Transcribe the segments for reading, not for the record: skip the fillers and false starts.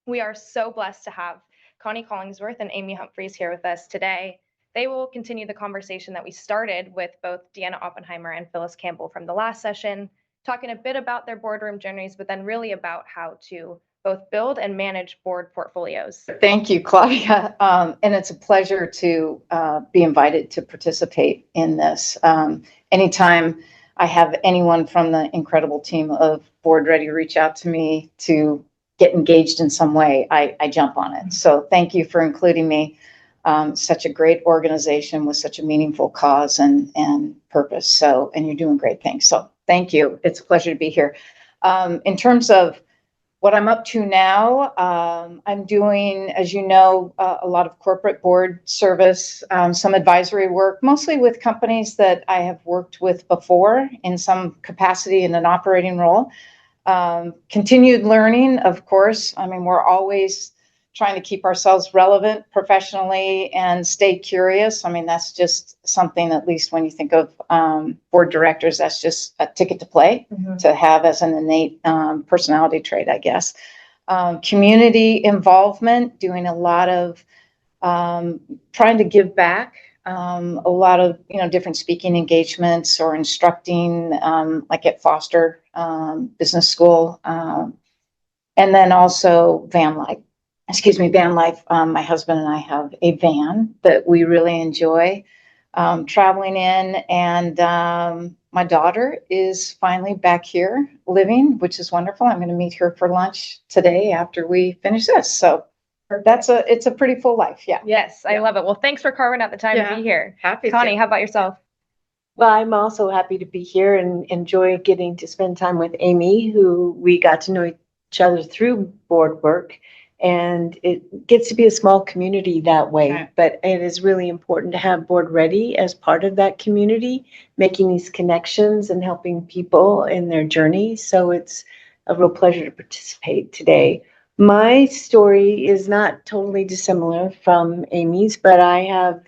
We are so blessed to have Connie Hollingsworth and Amy Humphreys here with us today. They will continue the conversation that we started with both Deanna Oppenheimer and Phyllis Campbell from the last session, talking a bit about their boardroom journeys, but then really about how to both build and manage board portfolios. Thank you, Claudia. And it's a pleasure to be invited to participate in this. Anytime I have anyone from the incredible team of Board Ready reach out to me to get engaged in some way, I jump on it. So thank you for including me. Such a great organization with such a meaningful cause and purpose. So, and you're doing great things. So thank you. It's a pleasure to be here. In terms of what I'm up to now, I'm doing, as you know, a lot of corporate board service, some advisory work, mostly with companies that I have worked with before in some capacity in an operating role. Continued learning, of course. I mean, we're always trying to keep ourselves relevant professionally and stay curious. I mean, that's just something, at least when you think of board directors, that's just a ticket to play to have as an innate personality trait, I guess. Community involvement, doing a lot of trying to give back, a lot of, different speaking engagements or instructing, like at Foster Business School. And then also van life. My husband and I have a van that we really enjoy traveling in. And my daughter is finally back here living, which is wonderful. I'm going to meet her for lunch today after we finish this. So it's a pretty full life. Yeah. Yes, I love it. Well, thanks for carving out the time to be here. Happy Connie, to. how about yourself? Well, I'm also happy to be here and enjoy getting to spend time with Amy, who we got to know each other through board work. And it gets to be a small community that way, Okay. But it is really important to have Board Ready as part of that community, making these connections and helping people in their journey. So it's a real pleasure to participate today. My story is not totally dissimilar from Amy's, but I have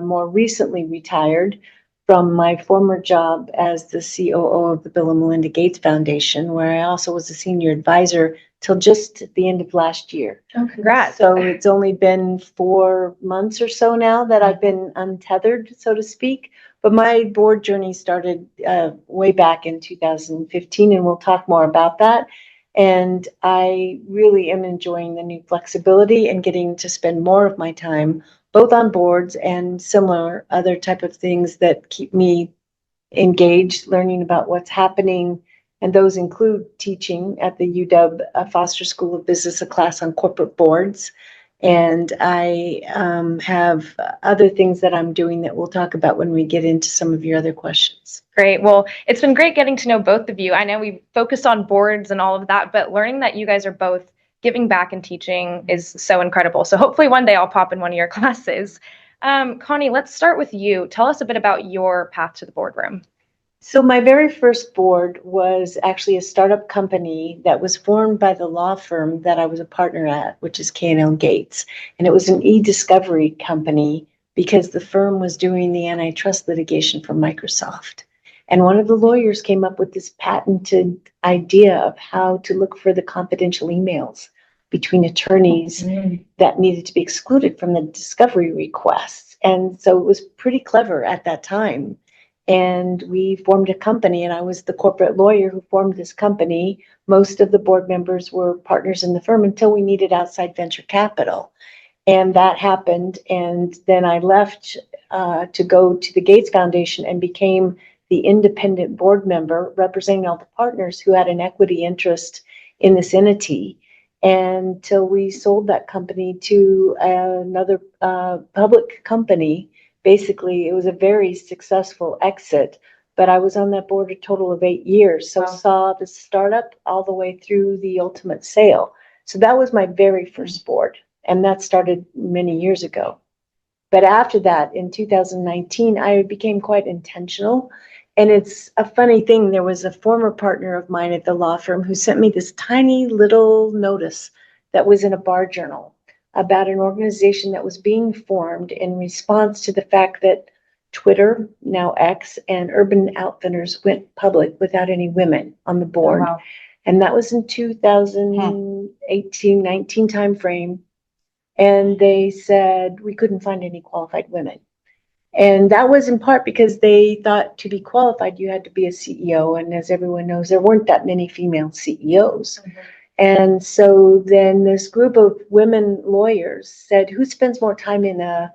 more recently retired from my former job as the COO of the Bill and Melinda Gates Foundation, where I also was a senior advisor till just the end of last year. Oh, congrats. So it's only been 4 months or so now that I've been untethered, so to speak. But my board journey started way back in 2015, and we'll talk more about that. And I really am enjoying the new flexibility and getting to spend more of my time both on boards and similar other type of things that keep me engaged, learning about what's happening. And those include teaching at the UW Foster School of Business, a class on corporate boards. And I have other things that I'm doing that we'll talk about when we get into some of your other questions. Great. Well, it's been great getting to know both of you. I know we focused on boards and all of that, but learning that you guys are both giving back and teaching is so incredible. So hopefully one day I'll pop in one of your classes. Connie, let's start with you. Tell us a bit about your path to the boardroom. So my very first board was actually a startup company that was formed by the law firm that I was a partner at, which is K&L Gates. And it was an e-discovery company because the firm was doing the antitrust litigation for Microsoft. And one of the lawyers came up with this patented idea of how to look for the confidential emails between attorneys that needed to be excluded from the discovery requests. And so it was pretty clever at that time. And we formed a company, and I was the corporate lawyer who formed this company. Most of the board members were partners in the firm until we needed outside venture capital. And that happened. And then I left to go to the Gates Foundation and became the independent board member representing all the partners who had an equity interest in this entity until we sold that company to another public company. Basically, it was a very successful exit, but I was on that board a total of 8 years. So saw the startup all the way through the ultimate sale. So that was my very first board, and that started many years ago. But after that, in 2019, I became quite intentional. And it's a funny thing. There was a former partner of mine at the law firm who sent me this tiny little notice that was in a bar journal about an organization that was being formed in response to the fact that Twitter, now X, and Urban Outfitters went public without any women on the board. Oh, wow. And that was in 2018, 19 timeframe. And they said we couldn't find any qualified women. And that was in part because they thought to be qualified, you had to be a CEO. And as everyone knows, there weren't that many female CEOs. Mhm. And so then this group of women lawyers said, who spends more time in a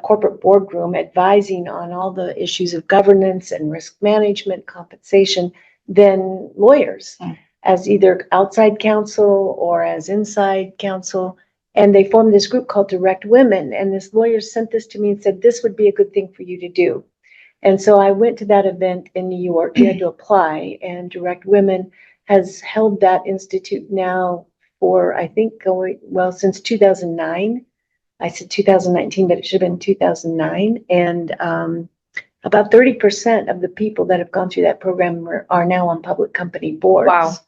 corporate boardroom advising on all the issues of governance and risk management, compensation, than lawyers, as either outside counsel or as inside counsel. And they formed this group called Direct Women. And this lawyer sent this to me and said, this would be a good thing for you to do. And so I went to that event in New York. You had to apply, and Direct Women has held that institute now for, I think, since 2009. I said 2019, but it should have been 2009. And about 30% of the people that have gone through that program are now on public company boards.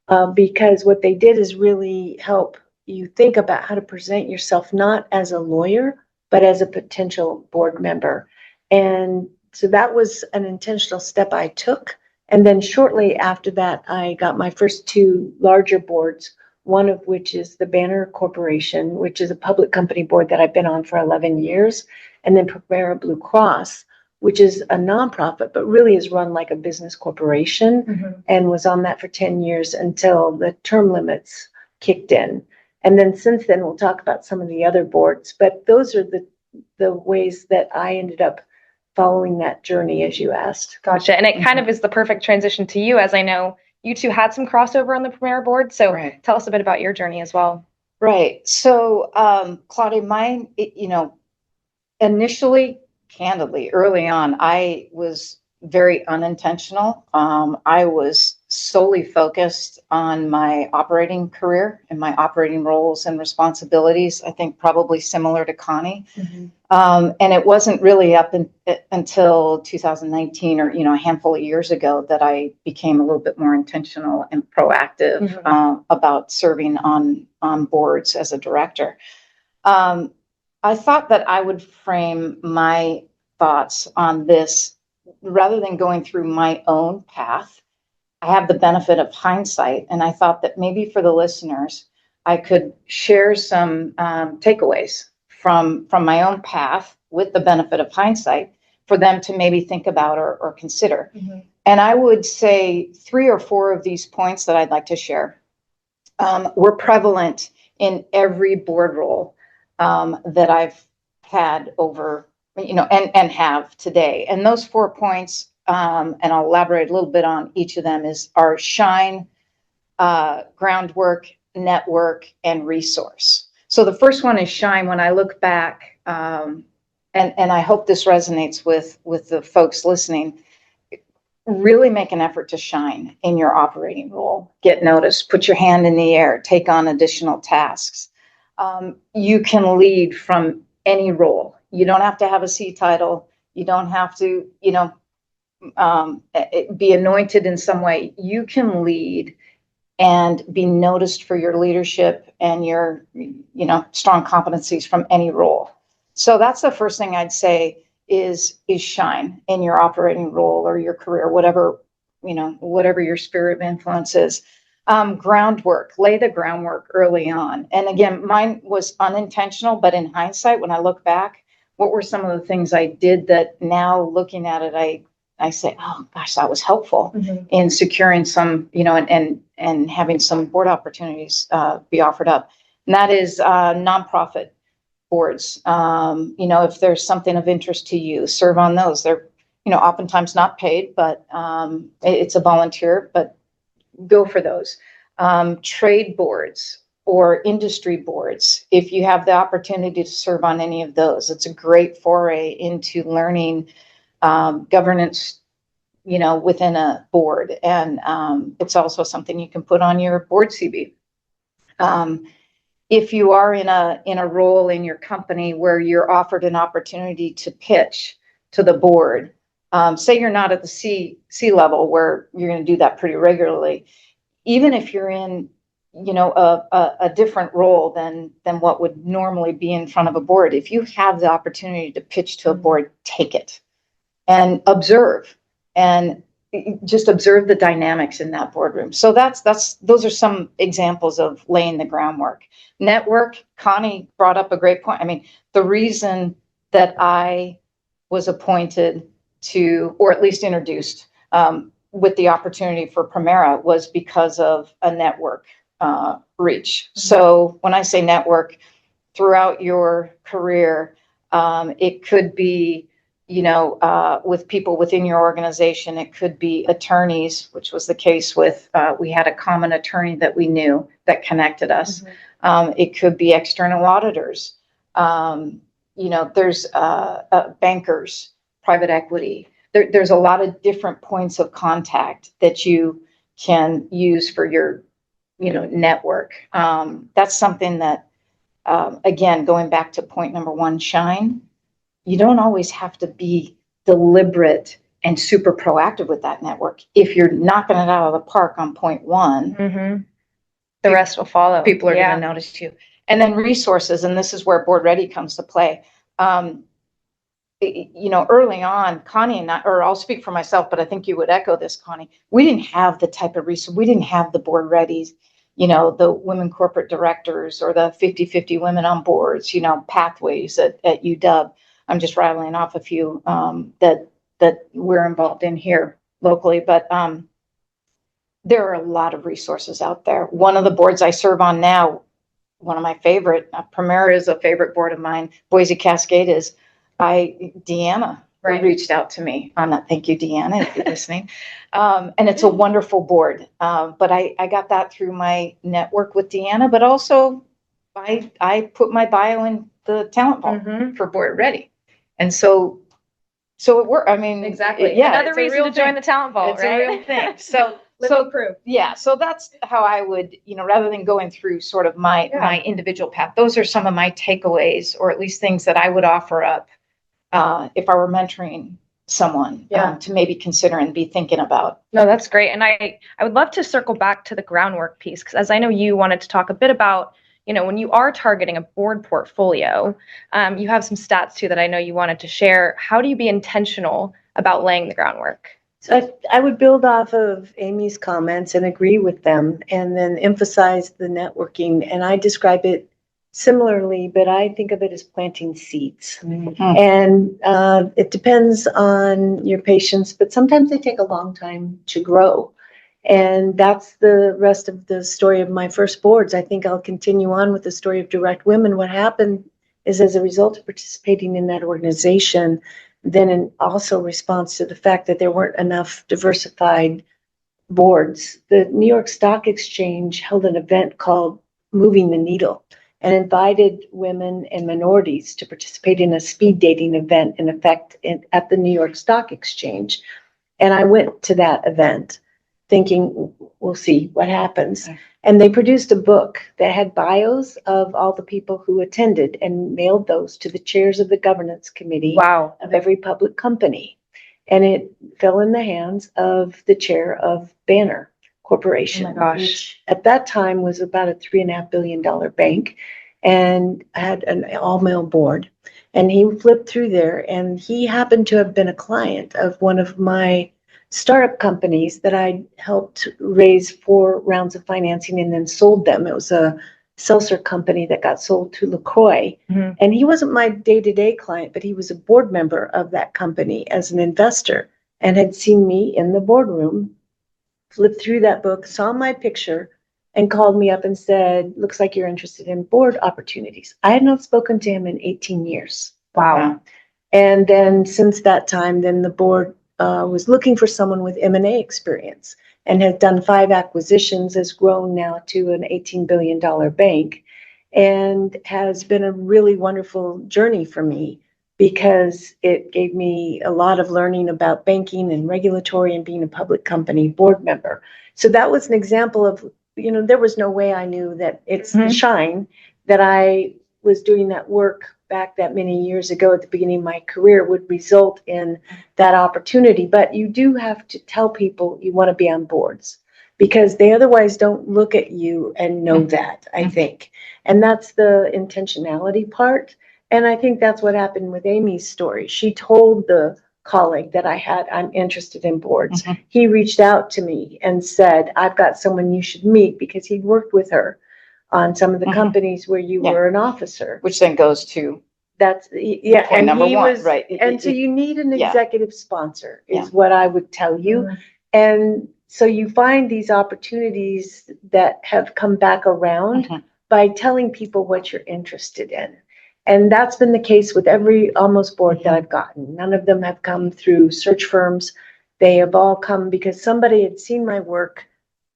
Wow. Because what they did is really help you think about how to present yourself, not as a lawyer, but as a potential board member. And so that was an intentional step I took. And then shortly after that, I got my first two larger boards, one of which is the Banner Corporation, which is a public company board that I've been on for 11 years, and then Primera Blue Cross, which is a nonprofit, but really is run like a business corporation, and was on that for 10 years until the term limits kicked in. And then since then, we'll talk about some of the other boards, but those are the ways that I ended up following that journey, as you asked. Gotcha. And it kind of is the perfect transition to you, as I know you two had some crossover on the Primera board. So tell us a bit about your journey as well. Right. So, Claudia, mine, initially, candidly, early on, I was very unintentional. I was solely focused on my operating career and my operating roles and responsibilities. I think probably similar to Connie. And it wasn't really up until 2019 or, a handful of years ago that I became a little bit more intentional and proactive about serving on boards as a director. I thought that I would frame my thoughts on this rather than going through my own path. I have the benefit of hindsight, and I thought that maybe for the listeners, I could share some takeaways from my own path with the benefit of hindsight for them to maybe think about or consider. And I would say 3 or 4 of these points that I'd like to share were prevalent in every board role that I've had over, and have today. And those 4 points, and I'll elaborate a little bit on each of them, are shine, groundwork, network, and resource. So the first one is shine. When I look back, and I hope this resonates with the folks listening, really make an effort to shine in your operating role. Get noticed, put your hand in the air, take on additional tasks. You can lead from any role. You don't have to have a C title. You don't have to, be anointed in some way. You can lead and be noticed for your leadership and your, strong competencies from any role. So that's the first thing I'd say is shine in your operating role or your career, whatever your sphere of influence is. Groundwork, lay the groundwork early on. And again, mine was unintentional, but in hindsight, when I look back, what were some of the things I did that now looking at it, I say, oh gosh, that was helpful in securing some, and having some board opportunities be offered up. And that is nonprofit boards. If there's something of interest to you, serve on those. They're, oftentimes not paid, but it's a volunteer, but go for those. Trade boards or industry boards, if you have the opportunity to serve on any of those, it's a great foray into learning governance, within a board. And it's also something you can put on your board CV. If you are in a role in your company where you're offered an opportunity to pitch to the board, say you're not at the C level where you're going to do that pretty regularly, even if you're in, a different role than what would normally be in front of a board, if you have the opportunity to pitch to a board, take it and observe and just observe the dynamics in that boardroom. So those are some examples of laying the groundwork. Network, Connie brought up a great point. I mean, the reason that I was appointed to, or at least introduced with the opportunity for Primera, was because of a network reach. So when I say network, throughout your career, it could be, with people within your organization. It could be attorneys, which was the case with, we had a common attorney that we knew that connected us. It could be external auditors. There's bankers, private equity. There's a lot of different points of contact that you can use for your, network. That's something that, again, going back to point number one, shine. You don't always have to be deliberate and super proactive with that network. If you're knocking it out of the park on point one, the rest will follow. People are going to notice you. And then resources, and this is where Board Ready comes to play. Early on, Connie and I, or I'll speak for myself, but I think you would echo this, Connie. We didn't have the type of resource. We didn't have the Board Readies, the women corporate directors or the 50-50 women on boards, pathways at UW. I'm just rattling off a few that we're involved in here locally, but there are a lot of resources out there. One of the boards I serve on now, one of my favorite, Primera is a favorite board of mine. Boise Cascade is. Deanna reached out to me on that. Thank you, Deanna, if you're listening. And it's a wonderful board. But I got that through my network with Deanna, but also I put my bio in the talent vault for Board Ready. And so it worked. I mean, exactly. Yeah. Another reason to join the talent vault, it's right? a real thing. So, proof. Yeah. So that's how I would, rather than going through sort of my individual path, those are some of my takeaways, or at least things that I would offer up if I were mentoring someone to maybe consider and be thinking about. No, that's great. And I would love to circle back to the groundwork piece, because as I know you wanted to talk a bit about, when you are targeting a board portfolio, you have some stats too that I know you wanted to share. How do you be intentional about laying the groundwork? So I would build off of Amy's comments and agree with them, and then emphasize the networking. And I describe it similarly, but I think of it as planting seeds. And it depends on your patience, but sometimes they take a long time to grow. And that's the rest of the story of my first boards. I think I'll continue on with the story of Direct Women. What happened is, as a result of participating in that organization, then in also response to the fact that there weren't enough diversified boards, the New York Stock Exchange held an event called Moving the Needle and invited women and minorities to participate in a speed dating event in effect at the New York Stock Exchange. And I went to that event thinking, we'll see what happens. And they produced a book that had bios of all the people who attended and mailed those to the chairs of the governance committee of every public company. And it fell in the hands of the chair of Banner Corporation, which at that time was about a $3.5 billion bank, and had an all-male board. And he flipped through there, and he happened to have been a client of one of my startup companies that I helped raise 4 rounds of financing and then sold them. It was a seltzer company that got sold to LaCroix. And he wasn't my day-to-day client, but he was a board member of that company as an investor, and had seen me in the boardroom, flipped through that book, saw my picture, and called me up and said, looks like you're interested in board opportunities. I had not spoken to him in 18 years. Wow. And then since that time, then the board was looking for someone with M&A experience, and has done 5 acquisitions, has grown now to an $18 billion bank, and has been a really wonderful journey for me, because it gave me a lot of learning about banking and regulatory and being a public company board member. So that was an example of, there was no way I knew that it's the shine that I was doing that work back that many years ago at the beginning of my career would result in that opportunity. But you do have to tell people you want to be on boards, because they otherwise don't look at you and know that, I think. And that's the intentionality part. And I think that's what happened with Amy's story. She told the colleague that I had, I'm interested in boards. Mhm. He reached out to me and said, I've got someone you should meet, because he'd worked with her on some of the Mhm. companies where you Yeah. were an officer. Which then goes to That's, yeah, point and number he one, was, right? and so you need an yeah. executive sponsor, Yeah. is what I would tell you. Mhm. And so you find these opportunities that have come back around Mhm. by telling people what you're interested in. And that's been the case with every almost board that I've gotten. None of them have come through search firms. They have all come because somebody had seen my work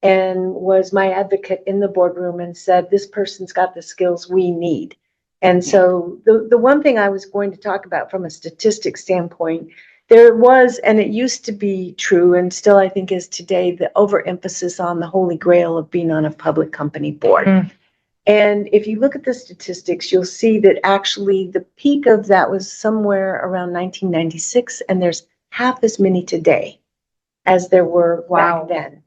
and was my advocate in the boardroom and said, this person's got the skills we need. And so the one thing I was going to talk about from a statistics standpoint, there was, and it used to be true, and still I think is today, the overemphasis on the holy grail of being on a public company board. Mm. And if you look at the statistics, you'll see that actually the peak of that was somewhere around 1996, and there's half as many today as there were Wow. back then.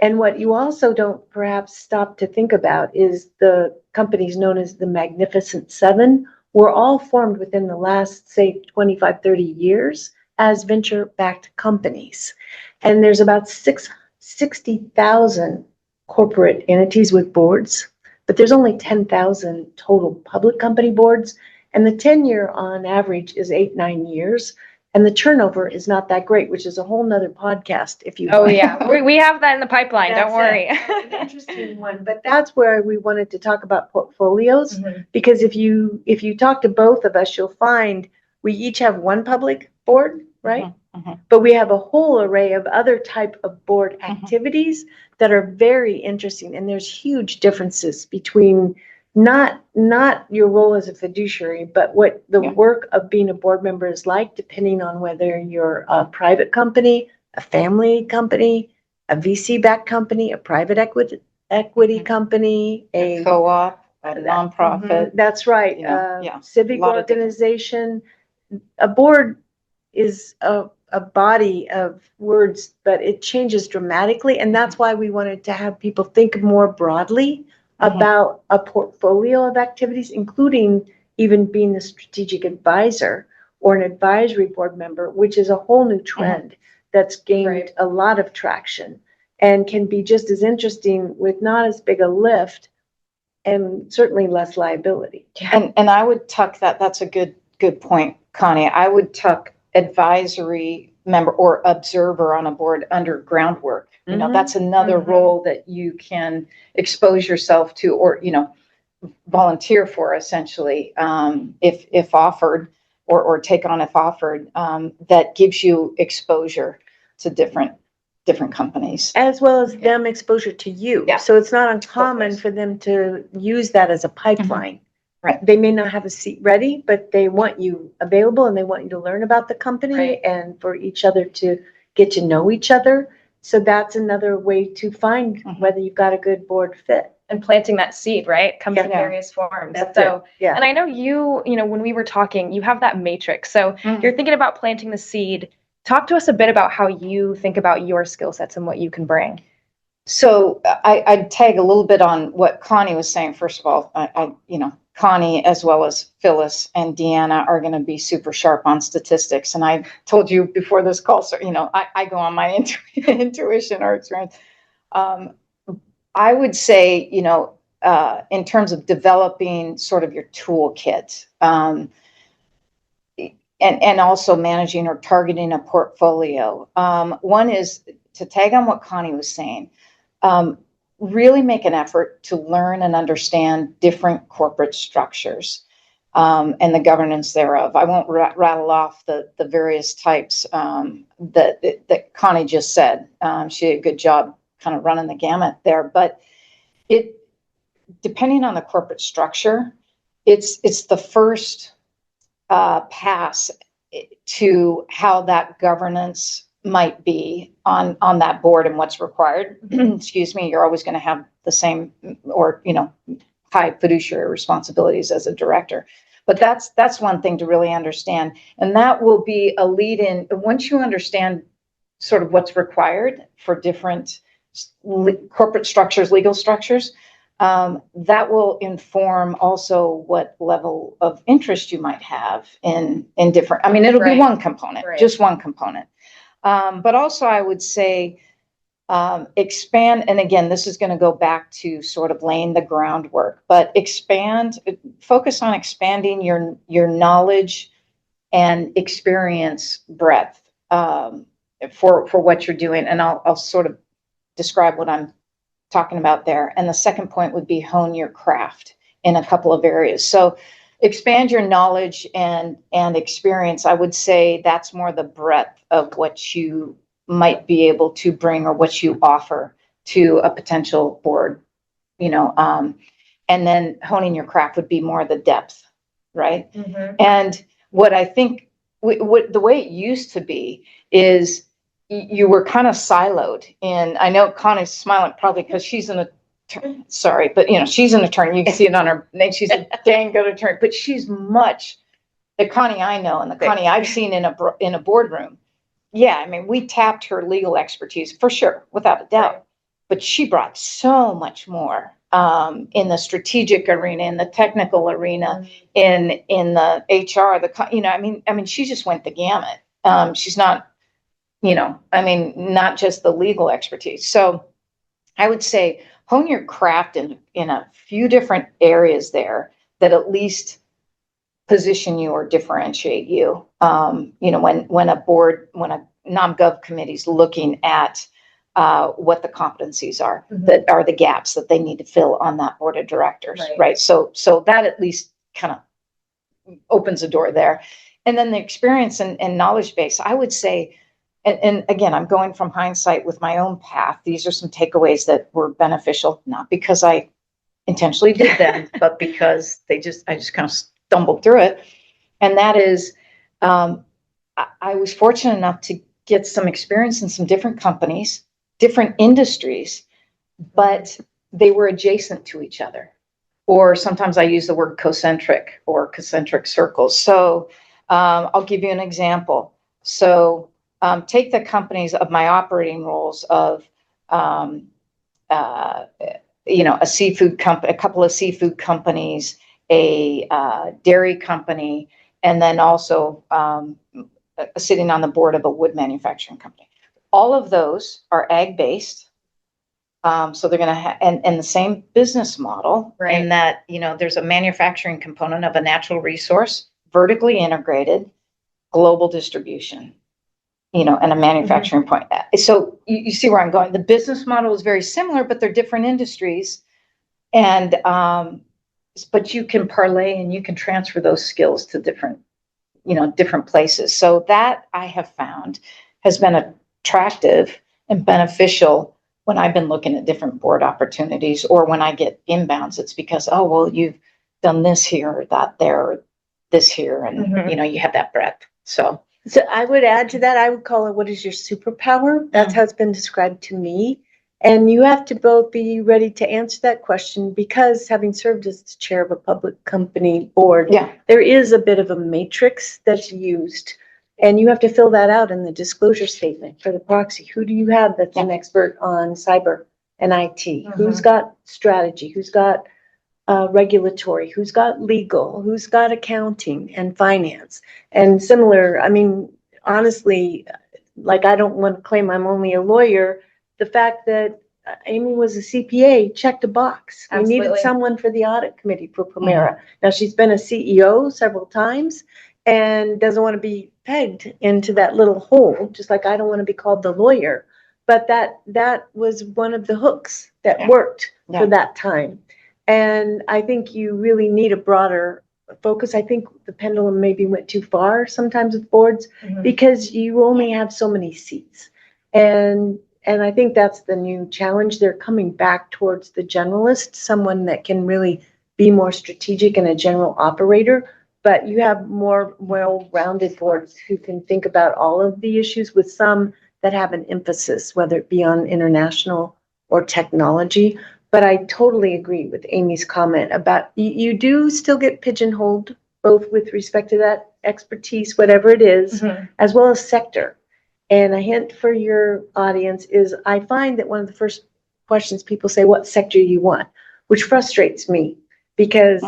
And what you also don't perhaps stop to think about is the companies known as the Magnificent Seven were all formed within the last, say, 25, 30 years as venture-backed companies. And there's about 60,000 corporate entities with boards, but there's only 10,000 total public company boards. And the tenure on average is 8-9 years. And the turnover is not that great, which is a whole nother podcast if you. Oh yeah, we have that in the pipeline. That's Don't worry. An interesting one, but that's where we wanted to talk about portfolios, Mhm. because if you talk to both of us, you'll find we each have one public board, right? Mhm. But we have a whole array of other type of board activities that are very interesting, and there's huge differences between not your role as a fiduciary, but what the Yeah. work of being a board member is like, depending on whether you're a private company, a family company, a VC-backed company, a private equity Mhm. company, A co-op, a nonprofit. that's right, you know, yeah, civic lot of different- organization. A board is a body of words, but it changes dramatically. And that's why we wanted to have people think more broadly about a portfolio of activities, including even being the strategic advisor or an advisory board member, which is a whole new trend that's gained Right. a lot of traction and can be just as interesting with not as big a lift and certainly less liability. And I would tuck that's a good point, Connie. I would tuck advisory member or observer on a board under groundwork. You know, that's another role that you can expose yourself to, or, you know, volunteer for essentially, if offered, or take on if offered, that gives you exposure to different companies. As well as them exposure to you. Yeah. So it's not uncommon Both ways. for them to use that as a pipeline. Right. They may not have a seat ready, but they want you available and they want you to learn about the company Right. and for each other to get to know each other. So that's another way to find whether you've got a good board fit. And planting that seed, right, comes in Yeah. various forms. That's So, it. Yeah. and I know you know, when we were talking, you have that matrix. So you're thinking about planting the seed. Talk to us a bit about how you think about your skill sets and what you can bring. So I'd tag a little bit on what Connie was saying. First of all, you know, Connie, as well as Phyllis and Deanna, are going to be super sharp on statistics. And I told you before this call, so, you know, I go on my intuition or experience. I would say, you know, in terms of developing sort of your toolkit, and also managing or targeting a portfolio. One is to tag on what Connie was saying. Really make an effort to learn and understand different corporate structures, and the governance thereof. I won't rattle off the various types that Connie just said. She did a good job kind of running the gamut there, but it, depending on the corporate structure, it's the first pass to how that governance might be on that board and what's required. Excuse me. You're always going to have the same, or, you know, high fiduciary responsibilities as a director. But that's one thing to really understand. And that will be a lead in. Once you understand sort of what's required for different corporate structures, legal structures, that will inform also what level of interest you might have in different, I mean, it'll be Right. one component, Right. just one component. But also I would say, expand, and again, this is going to go back to sort of laying the groundwork, but focus on expanding your knowledge and experience breadth, for what you're doing. And I'll sort of describe what I'm talking about there. And the second point would be hone your craft in a couple of areas. So expand your knowledge and experience. I would say that's more the breadth of what you might be able to bring or what you offer to a potential board, and then honing your craft would be more the depth, right? Mhm. And what I think, the way it used to be is you were kind of siloed in. I know Connie's smiling probably because she's an attorney. Sorry, but she's an attorney. You can see it on her name. She's a dang good attorney, but she's the Connie I know and the Connie I've seen in a boardroom. Yeah, I mean, we tapped her legal expertise for sure, without a doubt. Right. But she brought so much more in the strategic arena, in the technical arena, in the HR. I mean, she just went the gamut. She's not, not just the legal expertise. So I would say hone your craft in a few different areas there that at least position you or differentiate you. When a non-gov committee is looking at what the competencies are, Mhm. that are the gaps that they need to fill on that board of directors, Right. right? So that at least kind of opens a door there. And then the experience and knowledge base, I would say, and again, I'm going from hindsight with my own path. These are some takeaways that were beneficial, not because I intentionally did them, but because I just kind of stumbled through it. And that is, I was fortunate enough to get some experience in some different companies, different industries, but they were adjacent to each other. Or sometimes I use the word concentric or concentric circles. So I'll give you an example. So take the companies of my operating roles of, a seafood company, a couple of seafood companies, a dairy company, and then also sitting on the board of a wood manufacturing company. All of those are ag-based. So they're going to have, and the same business model, Right. in that, there's a manufacturing component of a natural resource, vertically integrated, global distribution, and a manufacturing point. So you see where I'm going. The business model is very similar, but they're different industries. And, but you can parlay and you can transfer those skills to different places. So that I have found has been attractive and beneficial when I've been looking at different board opportunities, or when I get inbounds. It's because, oh, well, you've done this here or that there, or this here, and Mhm. you have that breadth. So I would add to that, I would call it, what is your superpower? That's how it's been described to me. And you have to both be ready to answer that question, because having served as the chair of a public company board, yeah, there is a bit of a matrix that's used. And you have to fill that out in the disclosure statement for the proxy. Who do you have that's an expert on cyber and IT? Who's got strategy? Who's got regulatory? Who's got legal? Who's got accounting and finance? And similar, I mean, honestly, like, I don't want to claim I'm only a lawyer. The fact that Amy was a CPA checked a box. We needed Absolutely. someone for the audit committee for Primera. Now, she's been a CEO several times and doesn't want to be pegged into that little hole, just like I don't want to be called the lawyer. But that was one of the hooks that worked for that time. And I think you really need a broader focus. I think the pendulum maybe went too far sometimes with boards, because you only have so many seats. And I think that's the new challenge. They're coming back towards the generalist, someone that can really be more strategic and a general operator. But you have more well-rounded boards who can think about all of the issues, with some that have an emphasis, whether it be on international or technology. But I totally agree with Amy's comment about you do still get pigeonholed, both with respect to that expertise, whatever it is, as well as sector. And a hint for your audience is, I find that one of the first questions people say, what sector you want? which frustrates me because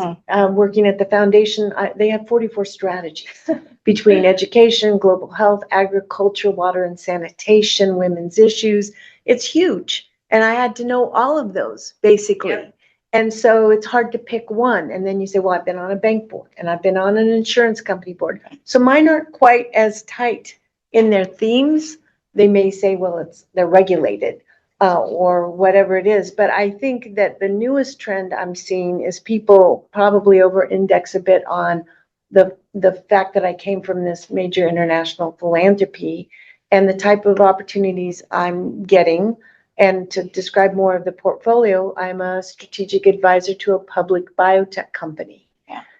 working at the foundation, they have 44 strategies between education, global health, agriculture, water and sanitation, women's issues. It's huge. And I had to know all of those basically. Yep. And so it's hard to pick one. And then you say, well, I've been on a bank board and I've been on an insurance company board. So mine aren't quite as tight in their themes. They may say, well, they're regulated or whatever it is. But I think that the newest trend I'm seeing is people probably over index a bit on the fact that I came from this major international philanthropy and the type of opportunities I'm getting. And to describe more of the portfolio, I'm a strategic advisor to a public biotech company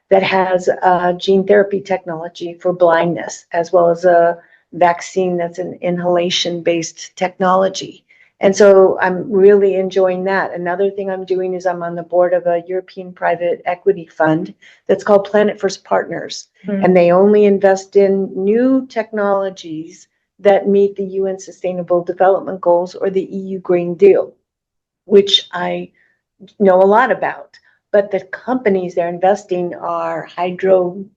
that has gene therapy technology for blindness, as well as a vaccine that's an inhalation-based technology. And so I'm really enjoying that. Another thing I'm doing is I'm on the board of a European private equity fund that's called Planet First Partners. And they only invest in new technologies that meet the UN Sustainable Development Goals or the EU Green Deal, which I know a lot about. But the companies they're investing are hydrogen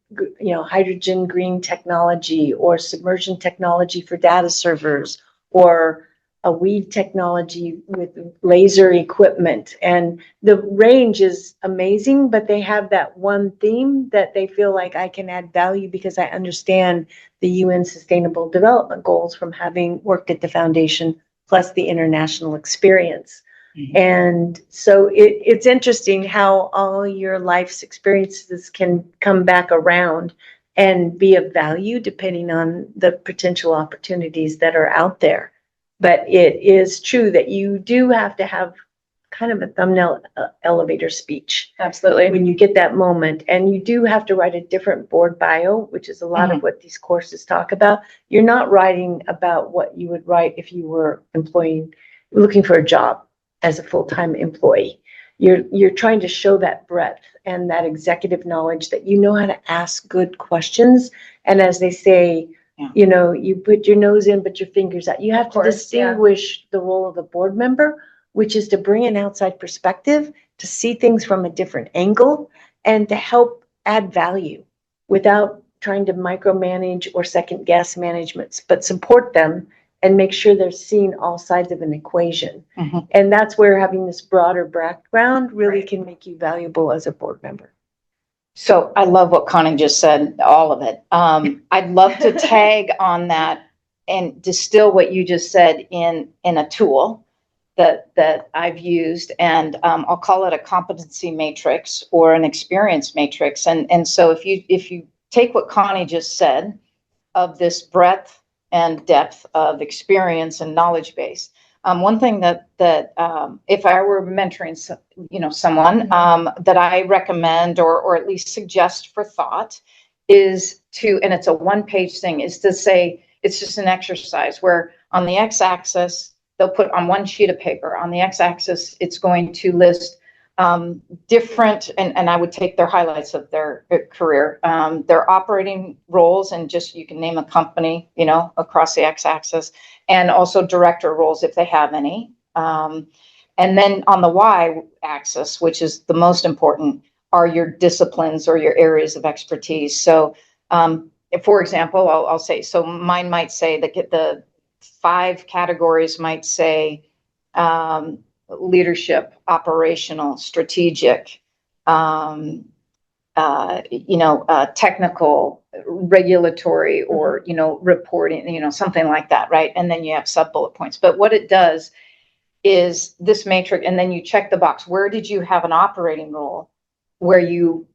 green technology or submersion technology for data servers or a weed technology with laser equipment. And the range is amazing, but they have that one theme that they feel like I can add value because I understand the UN Sustainable Development Goals from having worked at the foundation, plus the international experience. And so it's interesting how all your life's experiences can come back around and be of value depending on the potential opportunities that are out there. But it is true that you do have to have kind of a thumbnail elevator speech. Absolutely. When you get that moment, and you do have to write a different board bio, which is a lot of what these courses talk about. You're not writing about what you would write if you were looking for a job as a full-time employee. You're trying to show that breadth and that executive knowledge that you know how to ask good questions. And as they say, you put your nose in, but your fingers out. You have to distinguish the role of a board member, which is to bring an outside perspective, to see things from a different angle, and to help add value without trying to micromanage or second guess managements, but support them and make sure they're seeing all sides of an equation. And that's where having this broader background really can make you valuable as a board member. So I love what Connie just said, all of it. I'd love to tag on that and distill what you just said in a tool that I've used, and I'll call it a competency matrix or an experience matrix. And so if you take what Connie just said of this breadth and depth of experience and knowledge base, one thing that if I were mentoring someone that I recommend or at least suggest for thought is and it's a one-page thing, is to say it's just an exercise where on the x-axis they'll put on one sheet of paper, on the x-axis it's going to list different, and I would take their highlights of their career, their operating roles, and just you can name a company, across the x-axis, and also director roles if they have any. And then on the y-axis, which is the most important, are your disciplines or your areas of expertise. So, for example, I'll say, so mine might say that the 5 categories might say, leadership, operational, strategic, technical, regulatory, or, reporting, something like that, right? And then you have sub bullet points. But what it does is this matrix, and then you check the box. Where did you have an operating role where you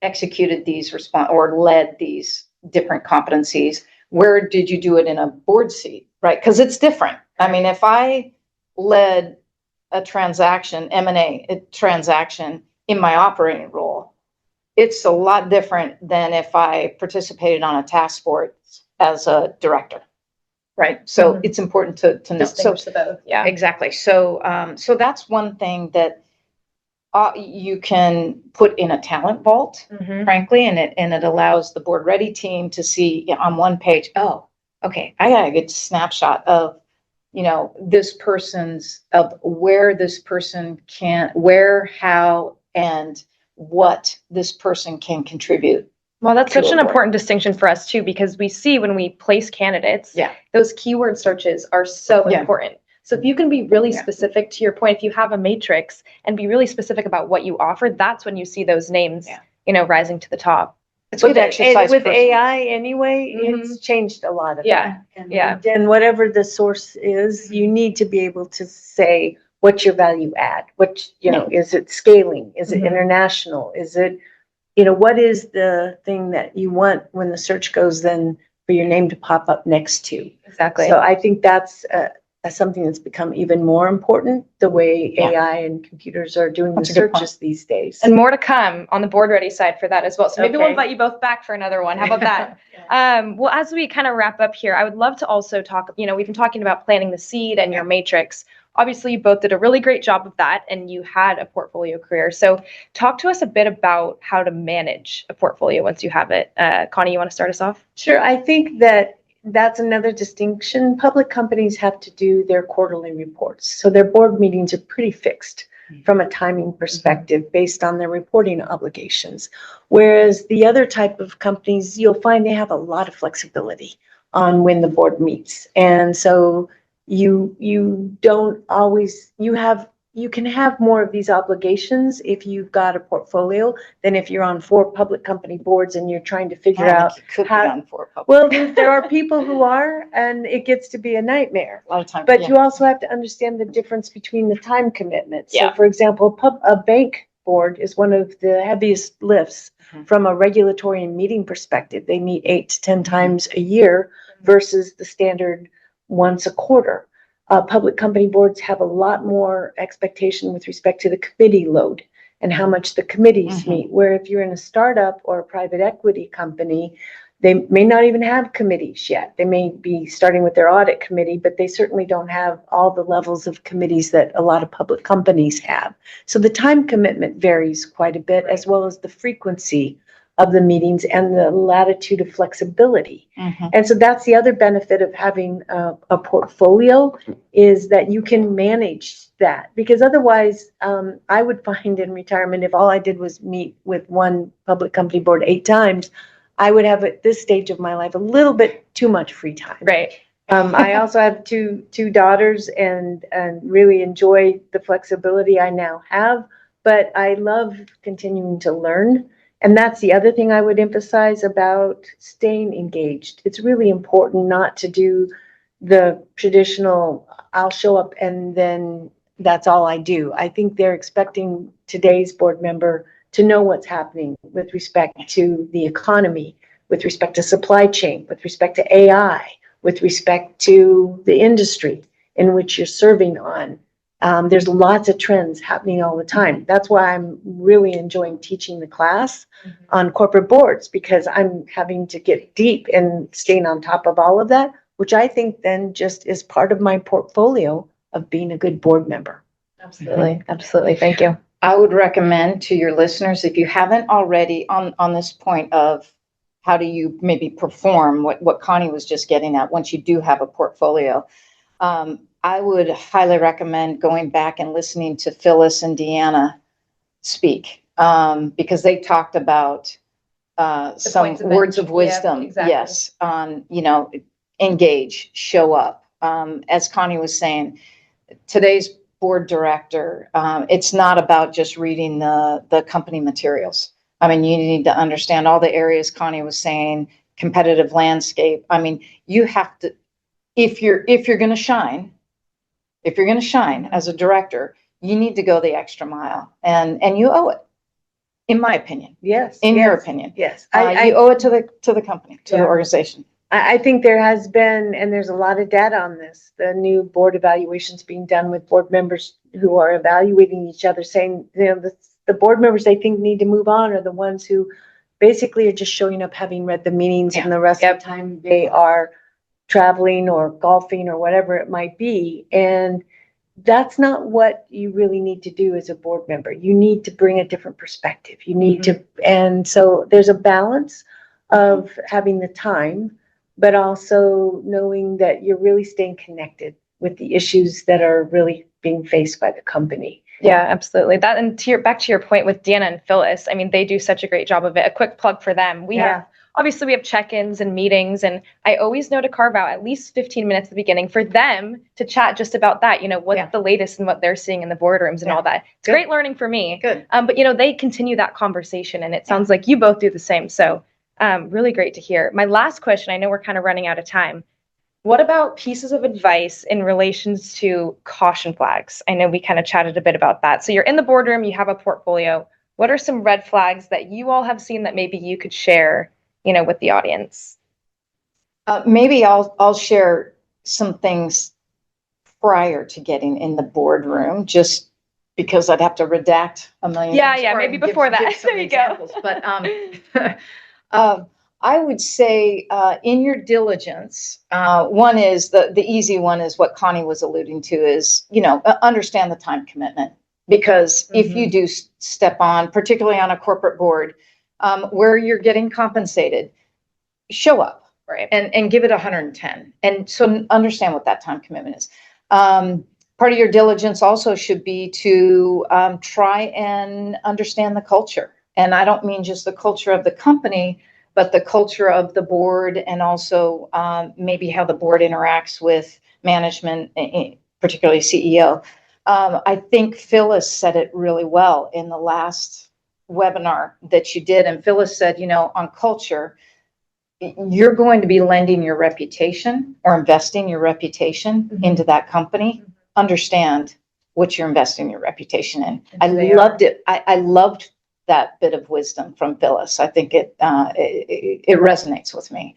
executed these or led these different competencies? Where did you do it in a board seat, right? Because it's different. I mean, if I led a transaction, M&A transaction in my operating role, it's a lot different than if I participated on a task force as a director, right? So it's important to know. Distinguish the both. Yeah, exactly. So that's one thing that you can put in a talent vault, frankly, and it allows the board ready team to see on one page, oh, okay, I got a good snapshot of this person's of where this person where, how, and what this person can contribute. Well, that's to such a an board. important distinction for us too, because we see when we place candidates, Yeah. those keyword searches are so Yeah. important. So if you can be really Yeah. specific to your point, if you have a matrix and be really specific about what you offer, that's when you see those names, rising to the top. It's good exercise. With person. AI anyway, it's changed a lot of Yeah. that. And whatever the source is, you need to be able to say what's your value add, is it scaling? Is it international? Is it, what is the thing that you want when the search goes then for your name to pop up next to? Exactly. So I think that's something that's become even more important, the way AI and computers are doing the searches these days. And more to come on the Board Ready side for that as well. So maybe we'll Okay. invite you both back for another one. How about that? Well, as we kind of wrap up here, I would love to also talk, we've been talking about planting the seed and your matrix. Obviously, you both did a really great job of that, and you had a portfolio career. So talk to us a bit about how to manage a portfolio once you have it. Connie, you want to start us off? Sure. I think that's another distinction. Public companies have to do their quarterly reports. So their board meetings are pretty fixed from a timing perspective based on their reporting obligations. Whereas the other type of companies, you'll find they have a lot of flexibility on when the board meets. And so you don't always, you can have more of these obligations if you've got a portfolio than if you're on 4 public company boards and you're trying to figure out how. Be on 4 public. Well, there are people who are, and it gets to be a nightmare. A lot of times. But you also have to understand the difference between the time commitment. Yeah. So, for example, a bank board is one of the heaviest lifts from a regulatory and meeting perspective. They meet 8 to 10 times a year versus the standard once a quarter. Public company boards have a lot more expectation with respect to the committee load and how much the committees meet. Where if you're in a startup or a private equity company, they may not even have committees yet. They may be starting with their audit committee, but they certainly don't have all the levels of committees that a lot of public companies have. So the time commitment varies quite a bit, as well as the frequency of the meetings and the latitude of flexibility. And so that's the other benefit of having a portfolio, is that you can manage that. Because otherwise, I would find in retirement, if all I did was meet with one public company board 8 times, I would have at this stage of my life a little bit too much free time. Right. I also have two daughters and really enjoy the flexibility I now have, but I love continuing to learn. And that's the other thing I would emphasize about staying engaged. It's really important not to do the traditional, I'll show up and then that's all I do. I think they're expecting today's board member to know what's happening with respect to the economy, with respect to supply chain, with respect to AI, with respect to the industry in which you're serving on. There's lots of trends happening all the time. That's why I'm really enjoying teaching the class on corporate boards, because I'm having to get deep and staying on top of all of that, which I think then just is part of my portfolio of being a good board member. Absolutely. Absolutely. Thank you. I would recommend to your listeners, if you haven't already on this point of how do you maybe perform what Connie was just getting at once you do have a portfolio, I would highly recommend going back and listening to Phyllis and Deanna speak, because they talked about some words of wisdom. Yeah, exactly. Yes, on engage, show up. As Connie was saying, today's board director, it's not about just reading the company materials. I mean, you need to understand all the areas Connie was saying, competitive landscape. I mean, you have to, if you're going to shine as a director, you need to go the extra mile, and you owe it, in my opinion. Yes. In your opinion. Yes. You owe it to the company, to the organization. I think there has been, and there's a lot of data on this, the new board evaluations being done with board members who are evaluating each other, saying, the board members they think need to move on are the ones who basically are just showing up, having read the meetings, and the rest of the time they are traveling or golfing or whatever it might be. And that's not what you really need to do as a board member. You need to bring a different perspective. You need to, and so there's a balance of having the time, but also knowing that you're really staying connected with the issues that are really being faced by the company. Yeah, absolutely. That, and back to your point with Deanna and Phyllis, I mean, they do such a great job of it. A quick plug for them. We have check-ins and meetings, and I always know to carve out at least 15 minutes at the beginning for them to chat just about that, what's the latest and what they're seeing in the boardrooms and all that. It's great learning for me. Good. But they continue that conversation, and it sounds like you both do the same. So really great to hear. My last question, I know we're kind of running out of time. What about pieces of advice in relations to caution flags? I know we kind of chatted a bit about that. So you're in the boardroom, you have a portfolio. What are some red flags that you all have seen that maybe you could share, with the audience? Maybe I'll share some things prior to getting in the boardroom, just because I'd have to redact a million. Yeah, maybe before that. There you go. But I would say in your diligence, one is the easy one is what Connie was alluding to is, understand the time commitment. Because if you do step on, particularly on a corporate board, where you're getting compensated, show up and give it 110. And so understand what that time commitment is. Part of your diligence also should be to try and understand the culture. And I don't mean just the culture of the company, but the culture of the board, and also maybe how the board interacts with management, particularly CEO. I think Phyllis said it really well in the last webinar that you did. And Phyllis said, on culture, you're going to be lending your reputation or investing your reputation into that company. Understand what you're investing your reputation in. I loved it. I loved that bit of wisdom from Phyllis. I think it resonates with me.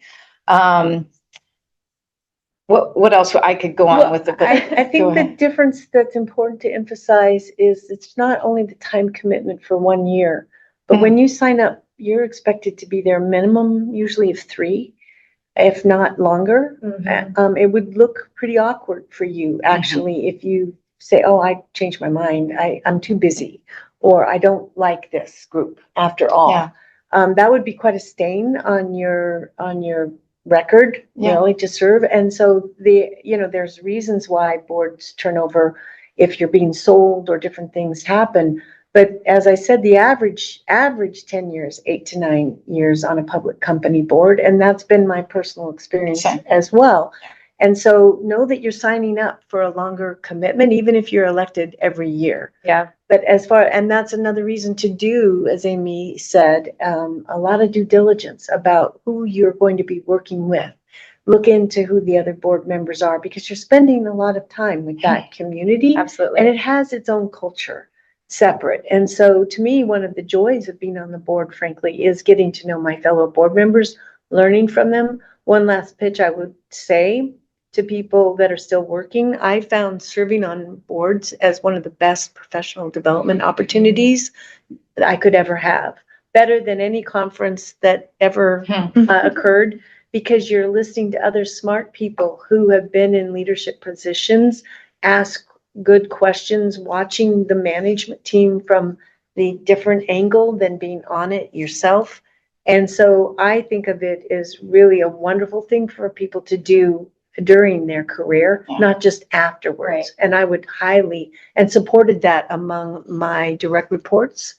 What else I could go on with it? But I think the difference that's important to emphasize is it's not only the time commitment for 1 year, but when you sign up, you're expected to be there minimum usually of 3, if not longer. It would look pretty awkward for you actually if you say, oh, I changed my mind. I'm too busy, or I don't like this group after all. That would be quite a stain on your record, really, to serve. And so there's reasons why boards turn over if you're being sold or different things happen. But as I said, the average 10 years, 8 to 9 years on a public company board. And that's been my personal experience as well. And so know that you're signing up for a longer commitment, even if you're elected every year. But and that's another reason to do, as Amy said, a lot of due diligence about who you're going to be working with. Look into who the other board members are, because you're spending a lot of time with that community. Absolutely. And it has its own culture separate. And so to me, one of the joys of being on the board, frankly, is getting to know my fellow board members, learning from them. One last pitch I would say to people that are still working, I found serving on boards as one of the best professional development opportunities that I could ever have. Better than any conference that ever occurred, because you're listening to other smart people who have been in leadership positions, ask good questions, watching the management team from the different angle than being on it yourself. And so I think of it as really a wonderful thing for people to do during their career, not just afterwards. And I would highly and supported that among my direct reports.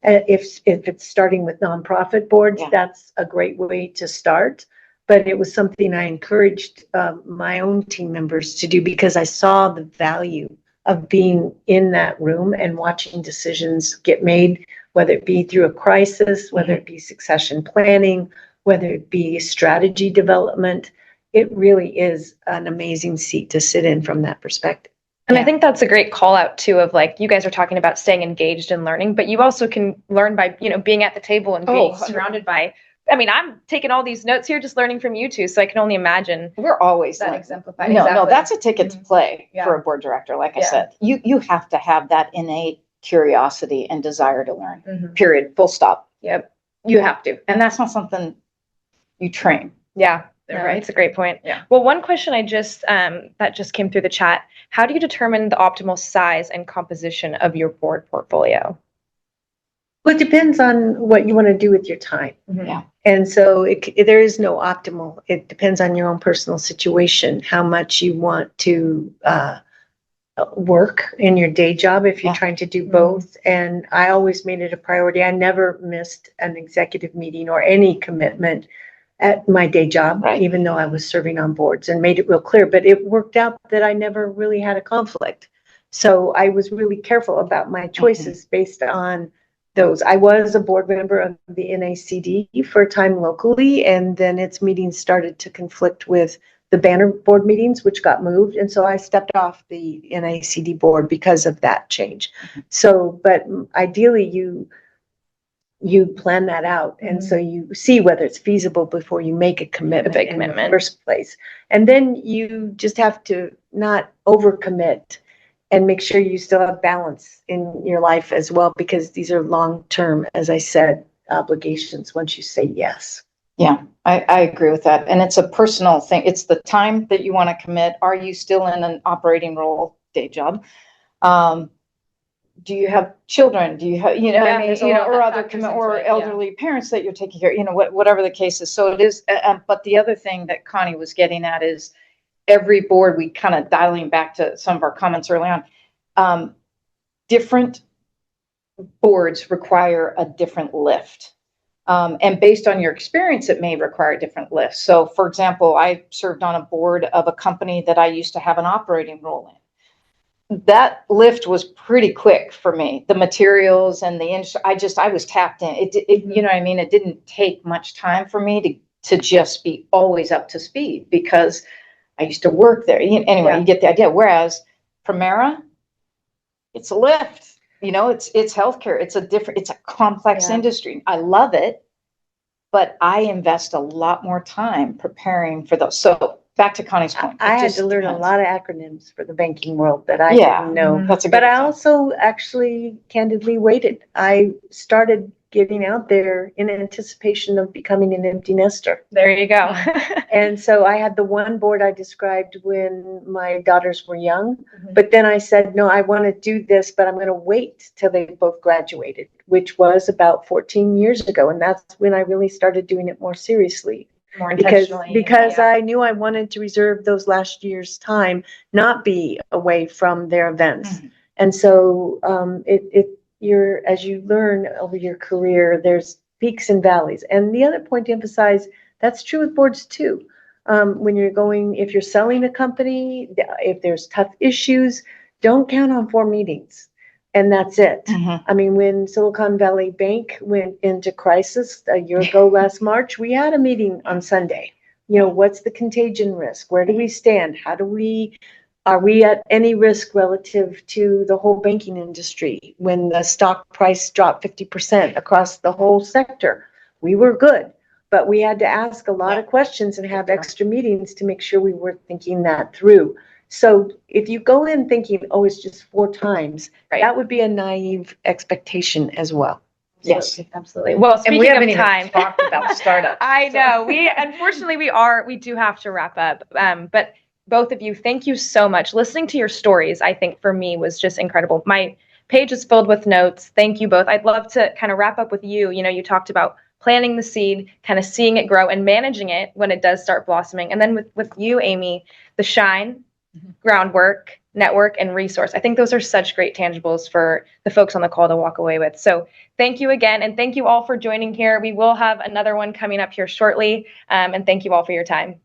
If it's starting with nonprofit boards, that's a great way to start. But it was something I encouraged my own team members to do, because I saw the value of being in that room and watching decisions get made, whether it be through a crisis, whether it be succession planning, whether it be strategy development. It really is an amazing seat to sit in from that perspective. And I think that's a great call out too, of like, you guys are talking about staying engaged and learning, but you also can learn by, being at the table and being surrounded by, I'm taking all these notes here, just learning from you two. So I can only imagine. We're always that exemplified. No, that's a ticket to play for a board director. Like I said, you have to have that innate curiosity and desire to learn, period, full stop. You have to. And that's not something you train. Right. It's a great point. Well, one question I just that just came through the chat: how do you determine the optimal size and composition of your board portfolio? Well, it depends on what you want to do with your time. Yeah. And so there is no optimal. It depends on your own personal situation, how much you want to work in your day job if you're Yeah. trying to do both. And I always made it a priority. I never missed an executive meeting or any commitment at my day job, Right. even though I was serving on boards, and made it real clear. But it worked out that I never really had a conflict. So I was really careful about my choices based on those. I was a board member of the NACD for a time locally, and then its meetings started to conflict with the banner board meetings, which got moved. And so I stepped off the NACD board because of that change. So, but ideally you plan that out. And so you see whether it's feasible before you make a commitment big in commitment. the first place. And then you just have to not overcommit and make sure you still have balance in your life as well, because these are long-term, as I said, obligations once you say yes. Yeah, I agree with that. And it's a personal thing. It's the time that you want to commit. Are you still in an operating role, day job? Do you have children? Do you have, Yeah, I mean, there's a lot or that other, factors into or it, yeah. elderly parents that you're taking care, whatever the case is. So it is, but the other thing that Connie was getting at is every board, we kind of dialing back to some of our comments early on, different boards require a different lift. And based on your experience, it may require a different lift. So for example, I served on a board of a company that I used to have an operating role in. That lift was pretty quick for me. The materials and I was tapped in. You know what I mean? It didn't take much time for me to just be always up to speed because I used to work there. Anyway, you get the idea. Whereas Primera, it's a lift. It's healthcare. It's a complex industry. I love it, but I invest a lot more time preparing for those. So back to Connie's point. I had to learn a lot of acronyms for the banking world that I didn't know. That's a good But I example. also actually candidly waited. I started getting out there in anticipation of becoming an empty nester. There you go. And so I had the one board I described when my daughters were young, but then I said, no, I want to do this, but I'm going to wait till they both graduated, which was about 14 years ago. And that's when I really started doing it more seriously. More Because intentionally. I knew I wanted to reserve those last year's time, not be away from their events. And so as you learn over your career, there's peaks and valleys. And the other point to emphasize, that's true with boards too. If you're selling a company, if there's tough issues, don't count on 4 meetings. And that's it. I mean, when Silicon Valley Bank went into crisis a year ago last March, we had a meeting on Sunday. What's the contagion risk? Where do we stand? Are we at any risk relative to the whole banking industry? When the stock price dropped 50% across the whole sector, we were good, but we had to ask a lot of questions and have extra meetings to make sure we were thinking that through. So if you go in thinking, oh, it's just 4 times, that would be a naive expectation as well. Yes, absolutely. Well, speaking we haven't of time, even talked about startups. I know unfortunately we do have to wrap up. But both of you, thank you so much. Listening to your stories, I think for me was just incredible. My page is filled with notes. Thank you both. I'd love to kind of wrap up with you. You talked about planting the seed, kind of seeing it grow and managing it when it does start blossoming. And then with you, Amy, the shine, groundwork, network, and resource. I think those are such great tangibles for the folks on the call to walk away with. So thank you again. And thank you all for joining here. We will have another one coming up here shortly. And thank you all for your time.